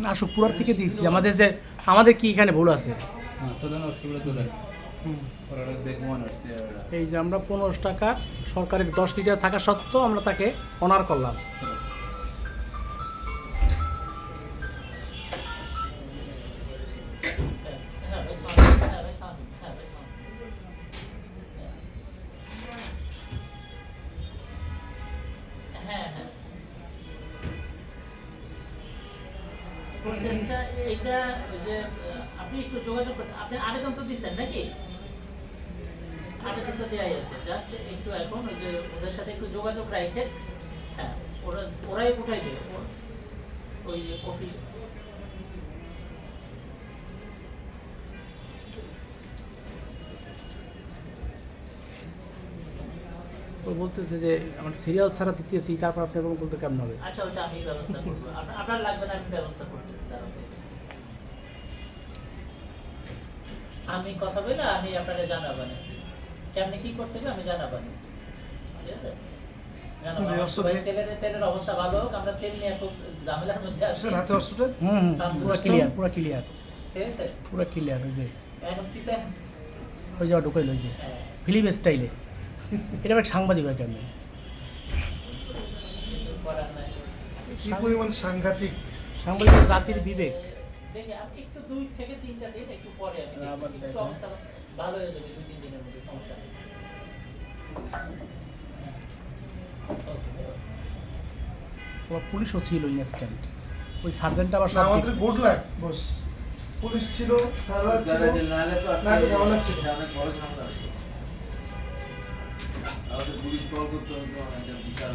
না শুক্রবার থেকে দিয়েছি আমাদের কি এখানে ভুল আছে এই যে আমরা 15 টাকা সরকারের 10 লিটার থাকা সত্ত্বেও আমরা তাকে অনার করলাম। এটা যে আপনি একটু যোগাযোগ করতে, আপনি আবেদন তো দিচ্ছেন নাকি? আবেদন তো দেওয়াই আছে, জাস্ট একটু এখন ওই যে ওদের সাথে একটু যোগাযোগ রাখতে, হ্যাঁ ওরাই উঠাইবে ওই অফিস। ও বলতেছে যে আমার সিরিয়াল ছাড়া দিতেছি, তারপর আপনি এরকম বলতে কেমন হবে? আচ্ছা ওটা আমি ব্যবস্থা করবো, আপনার লাগবে না, আমি ব্যবস্থা করতেছি তার উপরে। আমি কথা বলে আমি আপনাকে জানাবানি কেমনি কি করতে হবে, আমি জানাবানি, ঠিক আছে? তেলের অবস্থা ভালো হোক, আমরা তেল নিয়ে খুব ঝামেলার মধ্যে আছি। পুরো ক্লিয়ার পুরো ক্লিয়ার ঠিক আছে, পুরো ক্লিয়ার। ওই যে এখন চিন্তা ওই যাওয়া ঢুকাইল ওই যে ফিল্ম স্টাইলে, এটা আবার সাংবাদিক হয় কেমনি? করার নাই। কি পরিমাণ সাংঘাতিক সাংবাদিক জাতির বিবেক। দেখি আপনি একটু 2 থেকে 3টা দিন, একটু পরে আমি আবার একটু দেখেন। অবস্থা ভালো হয়ে যাবে 2-3 দিনের মধ্যে, সমস্যা নেই। তোমার পুলিশও ছিল ইনস্ট্যান্ট, ওই সার্জেন্টটা আবার না, সব আমাদের দেখছে। গুড লাক বস, পুলিশ ছিল, সার্ভার ছিল, নাহলে তো না তো ঝামেলা ছিল। অনেক বড় ঝামেলা হতো। আমাদের পুলিশ কল করতে হতো, একটা বিশাল